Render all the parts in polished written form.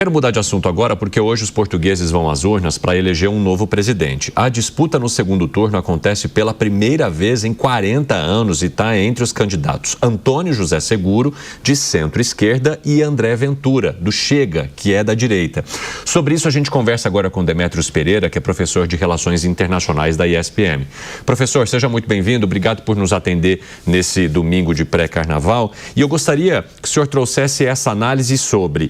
Quero mudar de assunto agora porque hoje os portugueses vão às urnas para eleger um novo presidente. A disputa no segundo turno acontece pela primeira vez em 40 anos e está entre os candidatos Antônio José Seguro, de centro-esquerda, e André Ventura, do Chega, que é da direita. Sobre isso a gente conversa agora com Demétrios Pereira, que é professor de Relações Internacionais da ESPM. Professor, seja muito bem-vindo, obrigado por nos atender nesse domingo de pré-carnaval. E eu gostaria que o senhor trouxesse essa análise sobre,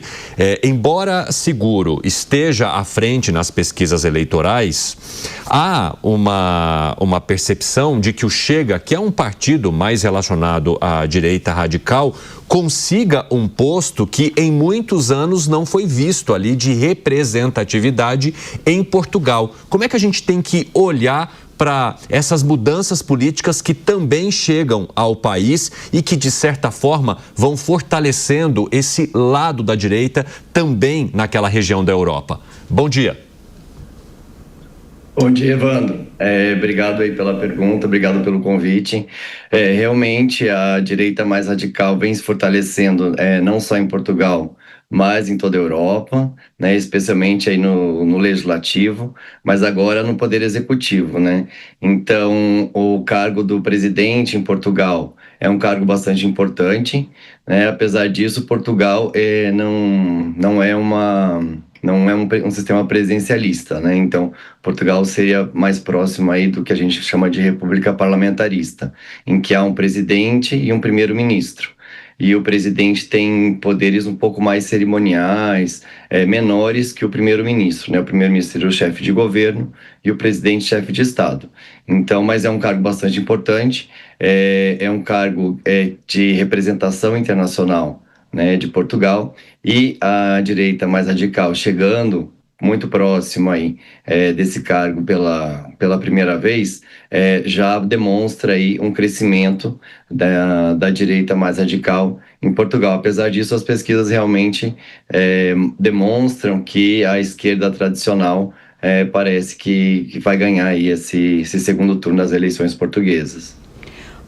embora Seguro esteja à frente nas pesquisas eleitorais, há uma percepção de que o Chega, que é um partido mais relacionado à direita radical, consiga um posto que em muitos anos não foi visto ali de representatividade em Portugal. Como é que a gente tem que olhar para essas mudanças políticas que também chegam ao país e que, de certa forma, vão fortalecendo esse lado da direita também naquela região da Europa? Bom dia. Bom dia, Evandro. Obrigado aí pela pergunta, obrigado pelo convite. Realmente, a direita mais radical vem se fortalecendo, não só em Portugal, mas em toda a Europa, né, especialmente aí no Legislativo, mas agora no Poder Executivo, né? Então, o cargo do presidente em Portugal é um cargo bastante importante, né? Apesar disso, Portugal não é um sistema presidencialista, né? Então, Portugal seria mais próximo aí do que a gente chama de república parlamentarista, em que há um presidente e um primeiro-ministro. E o presidente tem poderes um pouco mais cerimoniais, menores que o primeiro-ministro, né? O primeiro-ministro seria o chefe de governo e o presidente chefe de Estado. Então, mas é um cargo bastante importante, é um cargo de representação internacional, né, de Portugal, e a direita mais radical chegando muito próximo aí desse cargo pela primeira vez, já demonstra aí um crescimento da direita mais radical em Portugal. Apesar disso, as pesquisas realmente demonstram que a esquerda tradicional parece que vai ganhar aí esse segundo turno das eleições portuguesas.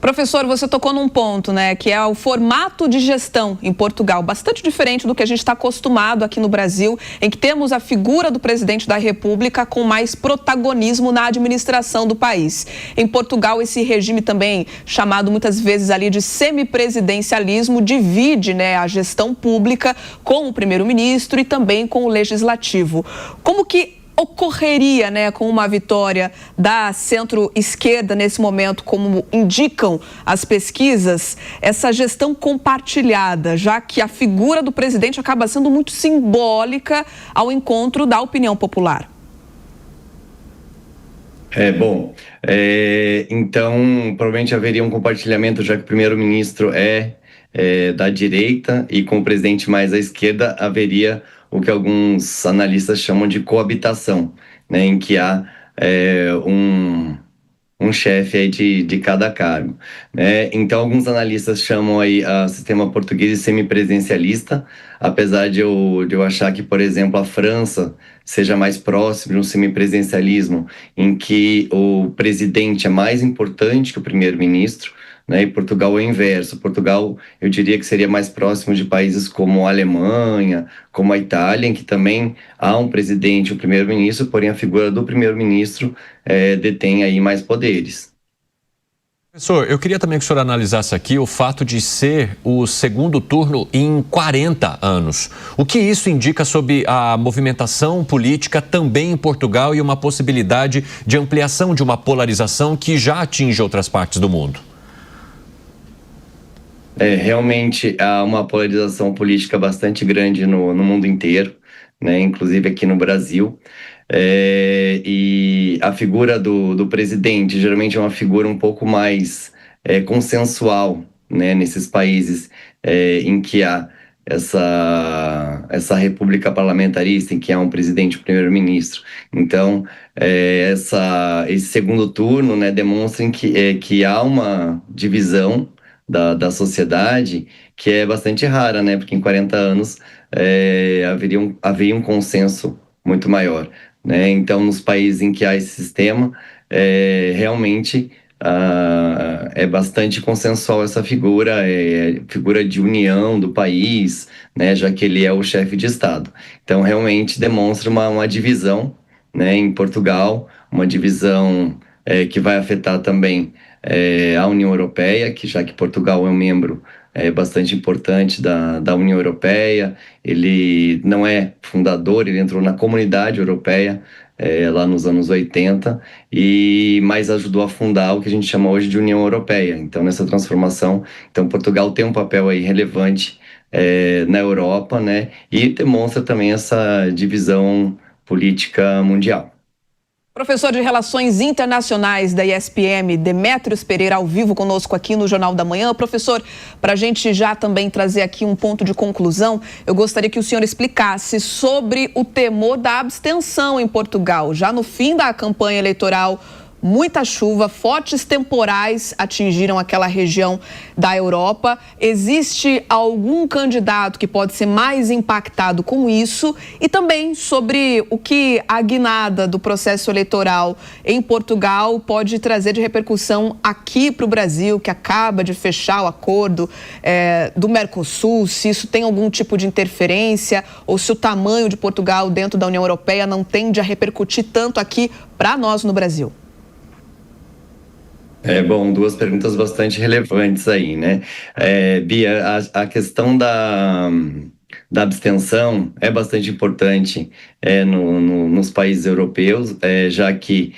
Professor, você tocou num ponto, né, que é o formato de gestão em Portugal, bastante diferente do que a gente está acostumado aqui no Brasil, em que temos a figura do presidente da República com mais protagonismo na administração do país. Em Portugal, esse regime também, chamado muitas vezes ali de semipresidencialismo, divide, né, a gestão pública com o primeiro-ministro e também com o legislativo. Como que ocorreria, né, com uma vitória da centro-esquerda nesse momento, como indicam as pesquisas, essa gestão compartilhada, já que a figura do presidente acaba sendo muito simbólica ao encontro da opinião popular? Então, provavelmente haveria um compartilhamento, já que o primeiro-ministro é da direita e com o presidente mais à esquerda haveria o que alguns analistas chamam de coabitação, né, em que há um chefe aí de cada cargo, né? Então, alguns analistas chamam aí o sistema português de semipresidencialista, apesar de eu achar que, por exemplo, a França seja mais próximo de um semipresidencialismo, em que o presidente é mais importante que o primeiro-ministro, né? E Portugal é o inverso. Portugal, eu diria que seria mais próximo de países como a Alemanha, como a Itália, em que também há um presidente, um primeiro-ministro, porém a figura do primeiro-ministro detém aí mais poderes. Professor, eu queria também que o senhor analisasse aqui o fato de ser o segundo turno em 40 anos. O que isso indica sobre a movimentação política também em Portugal e uma possibilidade de ampliação de uma polarização que já atinge outras partes do mundo? Realmente há uma polarização política bastante grande no mundo inteiro, né? Inclusive aqui no Brasil. E a figura do presidente geralmente é uma figura um pouco mais consensual, né? Nesses países em que há essa república parlamentarista, em que há um presidente e um primeiro-ministro. Então, esse segundo turno, né, demonstra que há uma divisão da sociedade que é bastante rara, né? Porque em 40 anos haveria um consenso muito maior, né? Então, nos países em que há esse sistema, realmente é bastante consensual essa figura, figura de união do país, né, já que ele é o chefe de Estado. Então, realmente demonstra uma divisão, né, em Portugal, uma divisão que vai afetar também a União Europeia, que já que Portugal é um membro bastante importante da União Europeia, ele não é fundador, ele entrou na Comunidade Europeia, lá nos anos 80, mas ajudou a fundar o que a gente chama hoje de União Europeia. Então, nessa transformação, Portugal tem um papel aí relevante na Europa, né? E demonstra também essa divisão política mundial. Professor de Relações Internacionais da ESPM, Demétrios Pereira, ao vivo conosco aqui no Jornal da Manhã. Professor, para a gente já também trazer aqui um ponto de conclusão, eu gostaria que o senhor explicasse sobre o temor da abstenção em Portugal. Já no fim da campanha eleitoral, muita chuva, fortes temporais atingiram aquela região da Europa. Existe algum candidato que pode ser mais impactado com isso? E também sobre o que a guinada do processo eleitoral em Portugal pode trazer de repercussão aqui para o Brasil, que acaba de fechar o acordo do Mercosul, se isso tem algum tipo de interferência ou se o tamanho de Portugal dentro da União Europeia não tende a repercutir tanto aqui para nós no Brasil. Bom, duas perguntas bastante relevantes aí, né? Bia, a questão da abstenção é bastante importante nos países europeus, já que,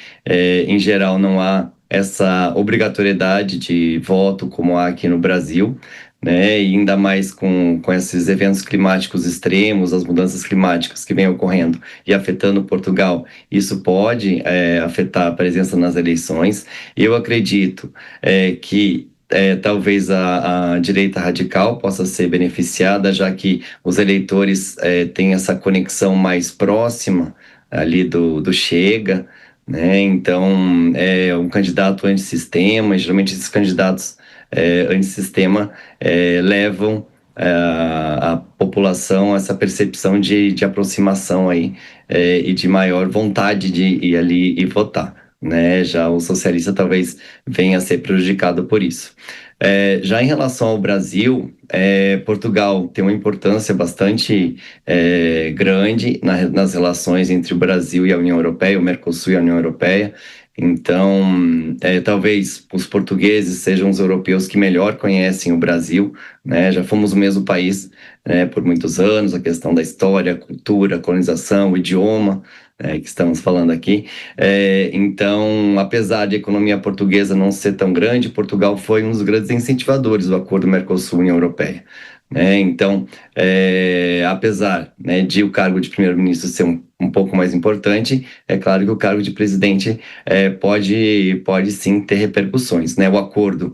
em geral, não há essa obrigatoriedade de voto como há aqui no Brasil, né? E ainda mais com esses eventos climáticos extremos, as mudanças climáticas que vêm ocorrendo e afetando Portugal, isso pode afetar a presença nas eleições. Eu acredito que talvez a direita radical possa ser beneficiada, já que os eleitores têm essa conexão mais próxima ali do Chega, né? Então, é um candidato antissistema, e geralmente esses candidatos antissistema levam a população a essa percepção de aproximação aí, e de maior vontade de ir ali e votar, né? Já o socialista talvez venha a ser prejudicado por isso. Já em relação ao Brasil, Portugal tem uma importância bastante grande nas relações entre o Brasil e a União Europeia, o Mercosul e a União Europeia. Então, talvez os portugueses sejam os europeus que melhor conhecem o Brasil, né? Já fomos o mesmo país, né, por muitos anos, a questão da história, a cultura, a colonização, o idioma, que estamos falando aqui. Então, apesar de a economia portuguesa não ser tão grande, Portugal foi um dos grandes incentivadores do acordo Mercosul-União Europeia. Então, apesar, né, de o cargo de primeiro-ministro ser um pouco mais importante, é claro que o cargo de presidente pode sim ter repercussões, né? O acordo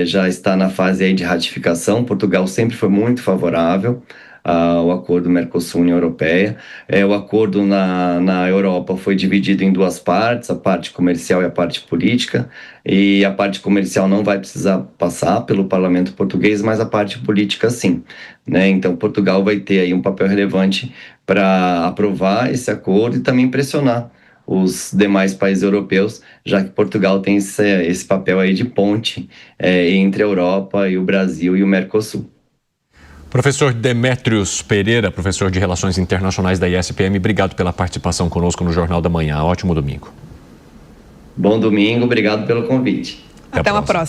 já está na fase aí de ratificação. Portugal sempre foi muito favorável ao acordo Mercosul-União Europeia. O acordo na Europa foi dividido em duas partes, a parte comercial e a parte política, e a parte comercial não vai precisar passar pelo parlamento português, mas a parte política sim, né? Então Portugal vai ter aí um papel relevante para aprovar esse acordo e também pressionar os demais países europeus, já que Portugal tem esse papel aí de ponte entre a Europa e o Brasil e o Mercosul. Professor Demétrios Pereira, professor de Relações Internacionais da ESPM, obrigado pela participação conosco no Jornal da Manhã. Ótimo domingo. Bom domingo, obrigado pelo convite. Até uma próxima.